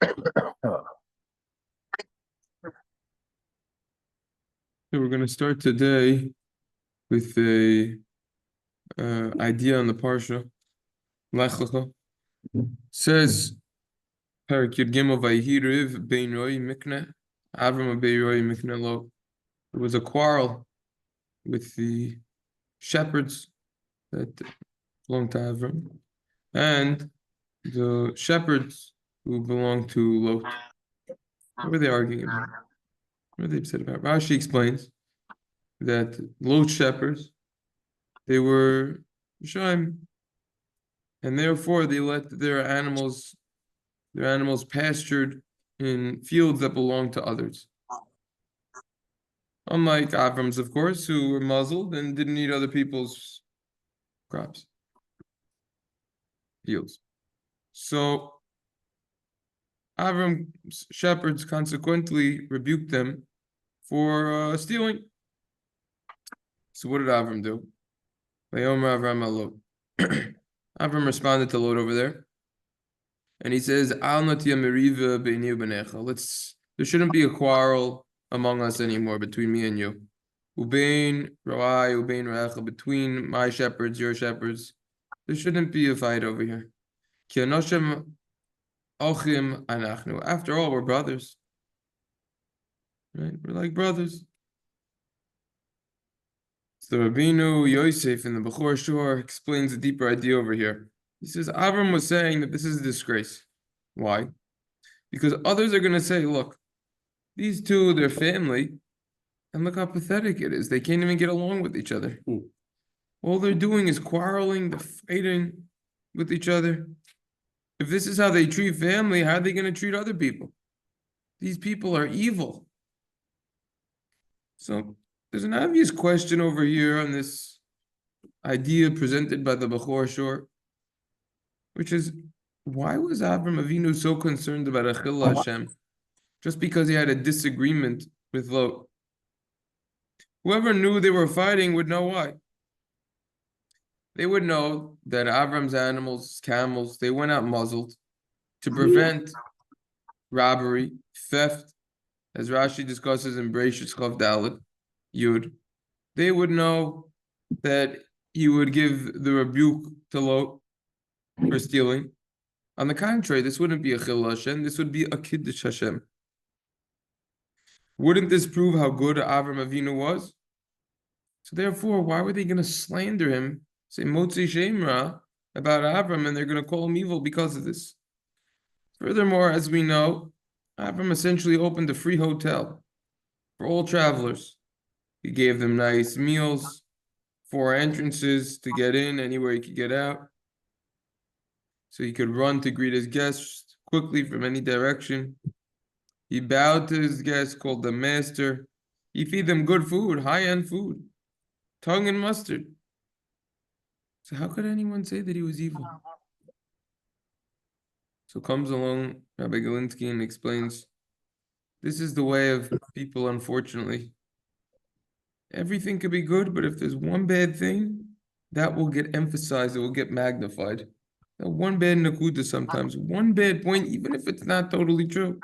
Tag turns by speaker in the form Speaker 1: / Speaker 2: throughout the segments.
Speaker 1: So we're going to start today with a idea on the Parsha Lech Lecha. Says Parak Yud Gimel Vayihiriv Bein Roi Mikne Avram Bein Roi Mikne Lo. There was a quarrel with the shepherds that belonged to Avram and the shepherds who belonged to Lot. What were they arguing about? What were they upset about? Rashi explains that Lot shepherds, they were Shime, and therefore they let their animals pastured in fields that belonged to others. Unlike Avram's, of course, who were muzzled and didn't eat other people's crops, fields. So Avram's shepherds consequently rebuked them for stealing. So what did Avram do? Avram responded to Lot over there, and he says, there shouldn't be a quarrel among us anymore between me and you. Between my shepherds, your shepherds. There shouldn't be a fight over here. After all, we're brothers. Right? We're like brothers. So Rabbeinu Yosef in the Bechor Shor explains a deeper idea over here. He says Avram was saying that this is a disgrace. Why? Because others are going to say, look, these two, they're family, and look how pathetic it is. They can't even get along with each other. All they're doing is quarreling, they're fighting with each other. If this is how they treat family, how are they going to treat other people? These people are evil. So there's an obvious question over here on this idea presented by the Bechor Shor, which is, why was Avram Avinu so concerned about Achillah Hashem? Just because he had a disagreement with Lot. Whoever knew they were fighting would know why. They would know that Avram's animals, camels, they went out muzzled to prevent robbery, theft, as Rashi discusses in Bereshit Chav Dalet, Yud. They would know that he would give the rebuke to Lot for stealing. On the contrary, this wouldn't be a Chil Hashem, this would be a Kiddush Hashem. Wouldn't this prove how good Avram Avinu was? So therefore, why were they going to slander him, say Motzi Shemra about Avram, and they're going to call him evil because of this? Furthermore, as we know, Avram essentially opened a free hotel for all travelers. He gave them nice meals, 4 entrances to get in, anywhere he could get out. So he could run to greet his guests quickly from any direction. He bowed to his guests, called them master. He feed them good food, high-end food, tongue and mustard. So how could anyone say that he was evil? So comes along Rabbi Galinsky and explains, this is the way of people, unfortunately. Everything could be good, but if there's one bad thing, that will get emphasized, it will get magnified. That one bad nakuda sometimes, one bad point, even if it's not totally true.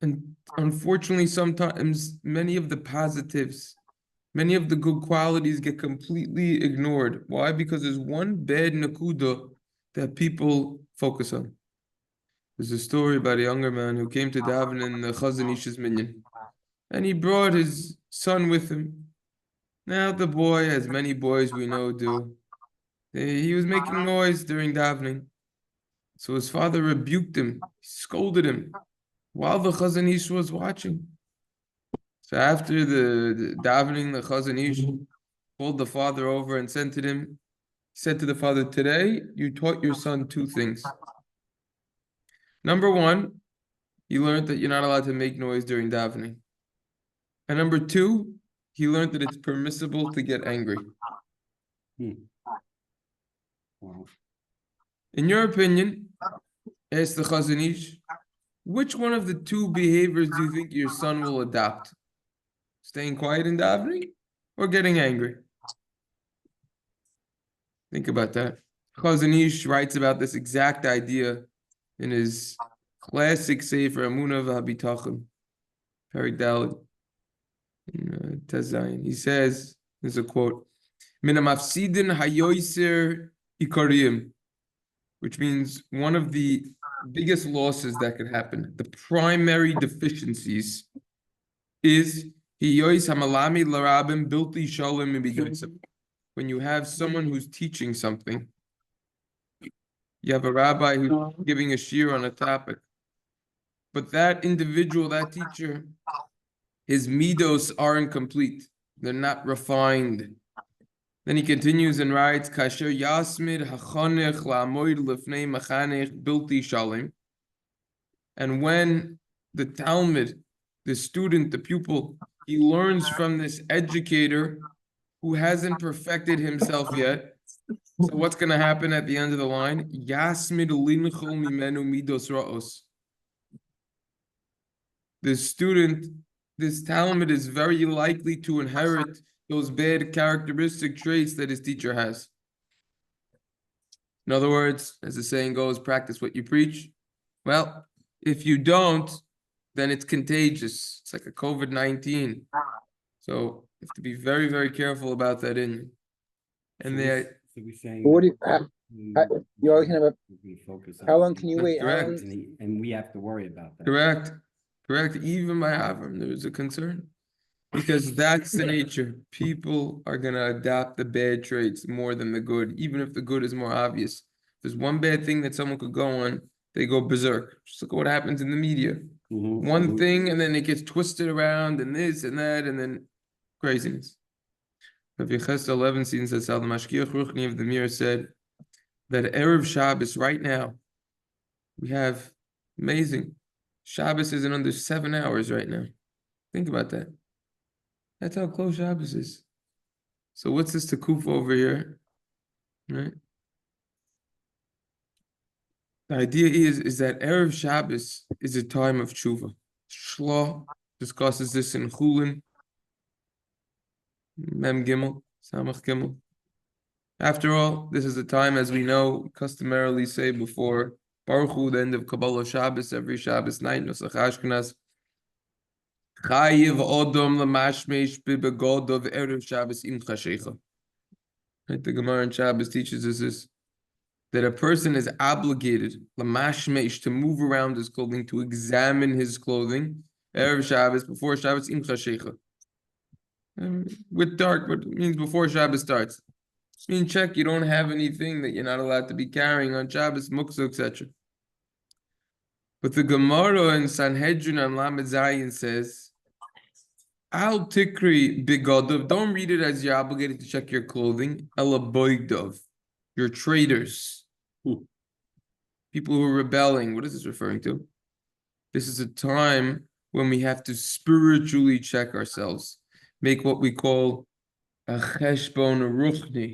Speaker 1: And unfortunately, sometimes many of the positives, many of the good qualities get completely ignored. Why? Because there's one bad nakuda that people focus on. There's a story about a younger man who came to daven in the Chazon Ish's minyan, and he brought his son with him. Now the boy, as many boys we know do, he was making noise during davening. So his father rebuked him, scolded him, while the Chazon Ish was watching. So after the davening, the Chazon Ish called the father over and sent to him. He said to the father, today you taught your son 2 things. Number 1, he learned that you're not allowed to make noise during davening. And number 2, he learned that it's permissible to get angry. In your opinion, asked the Chazon Ish, which one of the 2 behaviors do you think your son will adopt? Staying quiet in davening or getting angry? Think about that. Chazon Ish writes about this exact idea in his Classic Sefer Amunah v'Habitachon, Perek Daled, in Tezayin. He says, there's a quote, Min hamafsidin hayoiser ikariyim, which means one of the biggest losses that could happen, the primary deficiencies, is hiyois hamalami larabim bilti shalom mibiyotzim. When you have someone who's teaching something, you have a rabbi who's giving a shiur on a topic, but that individual, that teacher, his midos aren't complete. They're not refined. Then he continues and writes, Kasher yasmid hachonech la'amoid lefnei machanech bilti shalim. And when the Talmud, the student, the pupil, he learns from this educator who hasn't perfected himself yet. So what's going to happen at the end of the line? Yasmid linchol mimenu midos ra'os. The student, this Talmud is very likely to inherit those bad characteristic traits that his teacher has. In other words, as the saying goes, practice what you preach. Well, if you don't, then it's contagious. It's like a COVID-19. So you have to be very, very careful about that in you. And
Speaker 2: What do you, you're talking about how long can you wait?
Speaker 1: Correct.
Speaker 3: And we have to worry about that.
Speaker 1: Correct. Even by Avram, there is a concern. Because that's the nature. People are going to adopt the bad traits more than the good, even if the good is more obvious. If there's one bad thing that someone could go on, they go berserk. Just look at what happens in the media. One thing, and then it gets twisted around, and this and that, and then craziness. Rabbi Chesed Levenstein says, how the Mashgiach Ruchni of the Mir said that Erev Shabbos right now, we have amazing. Shabbos is in under 7 hours right now. Think about that. That's how close Shabbos is. So what's this Tekuf over here? Right? The idea is that Erev Shabbos is a time of tshuva. Shloh discusses this in Chulin, Mem Gimel, Samach Gimel. After all, this is a time, as we know, customarily say before Baruch Hu, the end of Kabbalah Shabbos, every Shabbos night, Nosach Ashkenaz, Chayiv Odom Lamashmesh Bibegod Erev Shabbos Im Chashecha. Right, the Gemara in Shabbos teaches us this, that a person is obligated Lamashmesh to move around his clothing, to examine his clothing, Erev Shabbos, before Shabbos Im Chashecha. With dark, but it means before Shabbos starts. It means check, you don't have anything that you're not allowed to be carrying on Shabbos, Muksa, etc. But the Gemara in Sanhedrin and Lamed Zayin says, Al Tikri Bigodov, don't read it as you're obligated to check your clothing. Ela Boigdov, you're traitors. People who are rebelling. What is this referring to? This is a time when we have to spiritually check ourselves. Make what we call a cheshbon ruchni,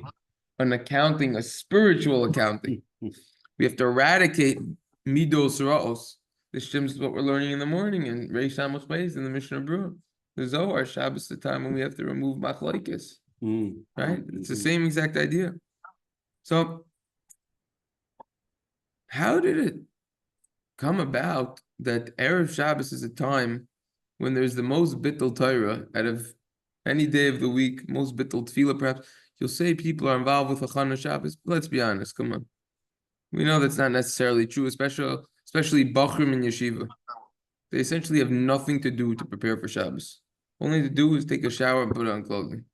Speaker 1: an accounting, a spiritual accounting. We have to eradicate midos ra'os. This is what we're learning in the morning in Reish Amos Beis in the Mishnah Berurah. The Zohar, Shabbos is the time when we have to remove machlokes. Right? It's the same exact idea. So, how did it come about that Erev Shabbos is a time when there's the most bittul Torah out of any day of the week, most bittul tefillah perhaps? You'll say people are involved with Chachana Shabbos. Let's be honest, come on. We know that's not necessarily true, especially Bachrim and Yeshiva. They essentially have nothing to do to prepare for Shabbos. Only to do is take a shower and put on clothing.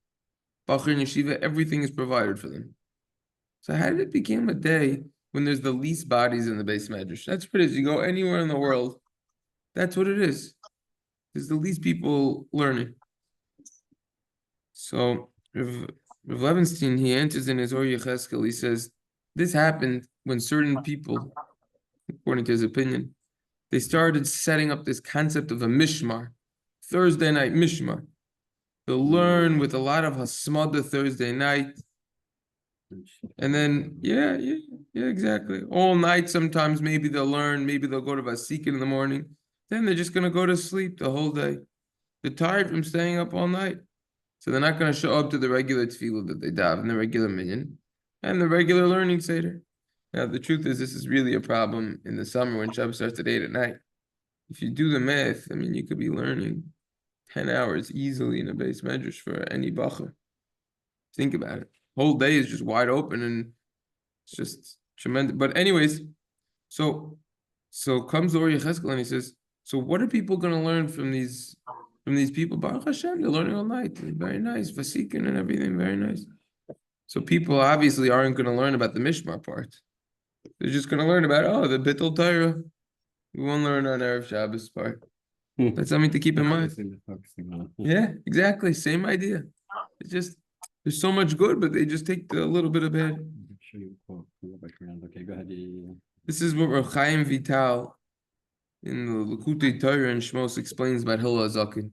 Speaker 1: Bachrim and Yeshiva, everything is provided for them. So how did it become a day when there's the least bodies in the Beis Medrash? That's what it is. You go anywhere in the world, that's what it is. There's the least people learning. So Rav Levenstein, he enters in his Or Yecheskel, he says, this happened when certain people, according to his opinion, they started setting up this concept of a mishmar, Thursday night mishmar. They'll learn with a lot of hasmada Thursday night. And then, yeah, exactly. All night sometimes, maybe they'll learn, maybe they'll go to Vasikin in the morning. Then they're just going to go to sleep the whole day. They're tired from staying up all night. So they're not going to show up to the regular tefillah that they daven, the regular minyan, and the regular learning seder. Now, the truth is, this is really a problem in the summer when Shabbos starts at 8 at night. If you do the math, I mean, you could be learning 10 hours easily in a base medrash for any bacher. Think about it. Whole day is just wide open and it's just tremendous. But anyways, so comes Ori Yecheskel and he says, so what are people going to learn from these people? Baruch Hashem, they're learning all night. Very nice. Vasikin and everything, very nice. So people obviously aren't going to learn about the Mishmar part. They're just going to learn about, the Bittul Torah. We won't learn on Erev Shabbos part. That's something to keep in mind. Yeah, exactly. Same idea. It's just, there's so much good, but they just take a little bit of bad.
Speaker 3: Okay, go ahead.
Speaker 1: This is what Rav Chaim Vital in the Likutei Torah and Shmos explains about Hillel Zaken.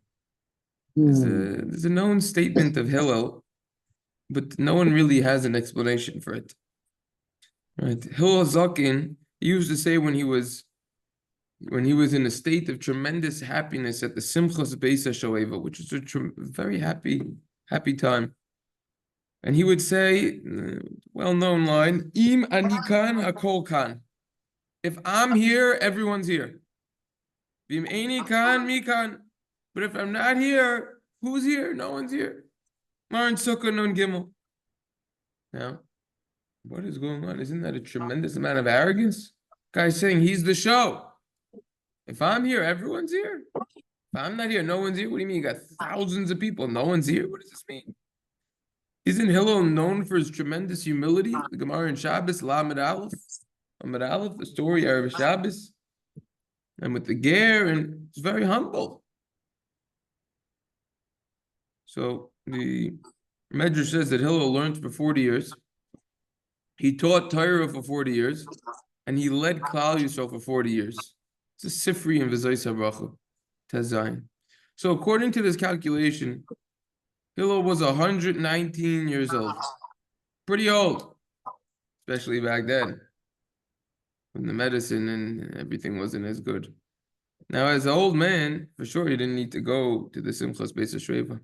Speaker 1: There's a known statement of Hillel, but no one really has an explanation for it. Right? Hillel Zaken, he used to say when he was in a state of tremendous happiness at the Simchas Beis HaShoeva, which is a very happy time. And he would say, well-known line, Im ani kan hakol kan. If I'm here, everyone's here. Vim eini kan mi kan. But if I'm not here, who's here? No one's here. Maran Sukkah Nun Gimel. Now, what is going on? Isn't that a tremendous amount of arrogance? Guy's saying he's the show. If I'm here, everyone's here. If I'm not here, no one's here. What do you mean? You got thousands of people. No one's here. What does this mean? Isn't Hillel known for his tremendous humility? The Gemara in Shabbos, Lamed Aleph, Lamed Aleph, the story of Shabbos, and with the ger, and it's very humble. So the Medrash says that Hillel learned for 40 years. He taught Torah for 40 years, and he led Klal Yisrael for 40 years. It's a Sifri in V'zayis HaBracha, Tezayin. So according to this calculation, Hillel was 119 years old. Pretty old, especially back then, when the medicine and everything wasn't as good. Now, as an old man, for sure, he didn't need to go to the Simchas Beis HaShoeva.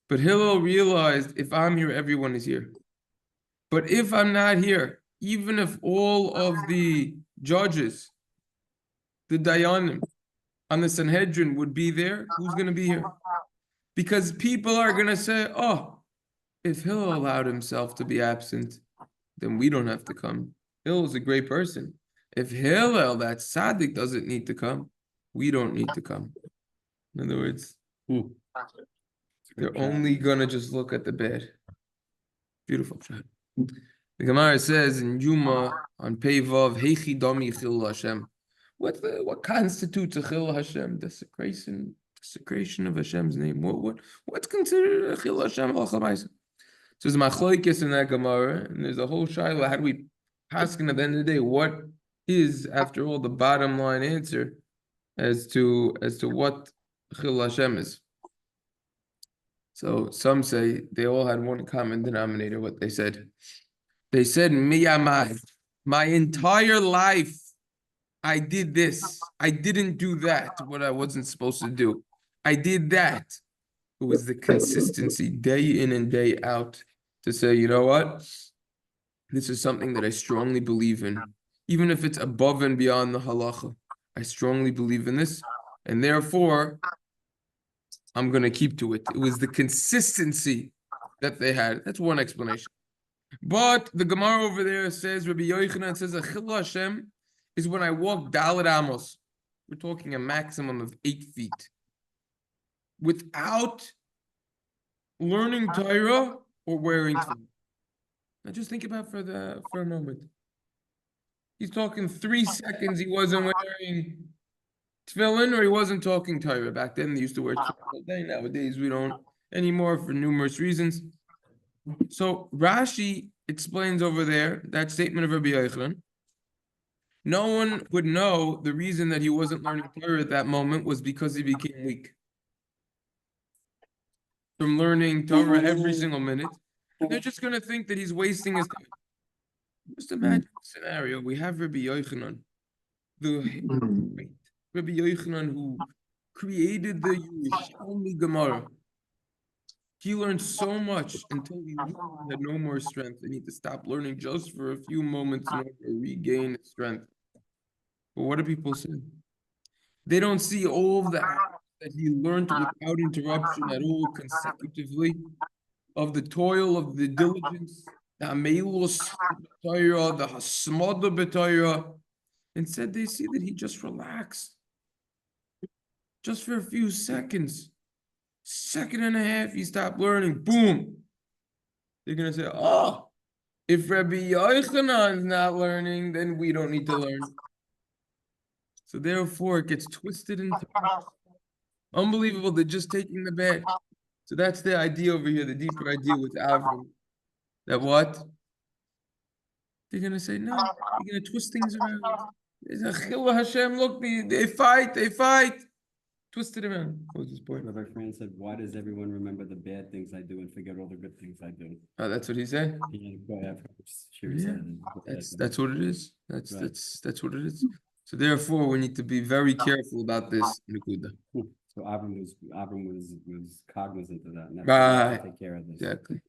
Speaker 1: But Hillel realized, if I'm here, everyone is here. But if I'm not here, even if all of the judges, the Dayanim on the Sanhedrin would be there, who's going to be here? Because people are going to say, if Hillel allowed himself to be absent, then we don't have to come. Hillel is a great person. If Hillel, that tzaddik, doesn't need to come, we don't need to come. In other words, they're only going to just look at the bad. Beautiful. The Gemara says in Yuma on Peivav, Heichi Domi Chil Hashem. What constitutes a Chil Hashem? Desecration of Hashem's name. What's considered a Chil Hashem? So there's machlokes in that Gemara, and there's a whole shaila. How do we paskin at the end of the day? What is, after all, the bottom line answer as to what Chil Hashem is? So some say they all had one common denominator. What they said, Miyamai, my entire life, I did this. I didn't do that. What I wasn't supposed to do, I did that. It was the consistency, day in and day out, to say, you know what? This is something that I strongly believe in, even if it's above and beyond the halacha. I strongly believe in this, and therefore, I'm going to keep to it. It was the consistency that they had. That's one explanation. But the Gemara over there says, Rabbi Yochanan says, Achil Hashem is when I walk Dalet Amos. We're talking a maximum of 8 feet. Without learning Torah or wearing tefillin. Now just think about for a moment. He's talking 3 seconds he wasn't wearing tefillin or he wasn't talking Torah. Back then they used to wear tefillin all day. Nowadays we don't anymore for numerous reasons. So Rashi explains over there that statement of Rabbi Yochanan. No one would know the reason that he wasn't learning Torah at that moment was because he became weak from learning Torah every single minute. They're just going to think that he's wasting his time. Just imagine a scenario. We have Rabbi Yochanan, Rabbi Yochanan who created the Yerushalmi Gemara. He learned so much until he had no more strength and he had to stop learning just for a few moments in order to regain strength. But what do people say? They don't see all of the acts that he learned without interruption at all consecutively, of the toil, of the diligence, the amelus b'Torah, the hasmada b'Torah. Instead, they see that he just relaxed. Just for a few seconds. Second and a half, he stopped learning. Boom. They're going to say, oh, if Rabbi Yochanan's not learning, then we don't need to learn. So therefore, it gets twisted into unbelievable. They're just taking the bad. So that's the idea over here, the deeper idea with Avram. That what? They're going to say, no, they're going to twist things around. There's a chillah Hashem, look, they fight. Twist it around. What was his point?
Speaker 3: Rabbi Fran said, why does everyone remember the bad things I do and forget all the good things I do?
Speaker 1: Oh, that's what he said?
Speaker 3: Yeah,
Speaker 1: that's what it is. That's what it is. So therefore, we need to be very careful about this.
Speaker 3: So Avram was cognizant of that. And
Speaker 1: Right.
Speaker 3: take care of this.
Speaker 1: Exactly.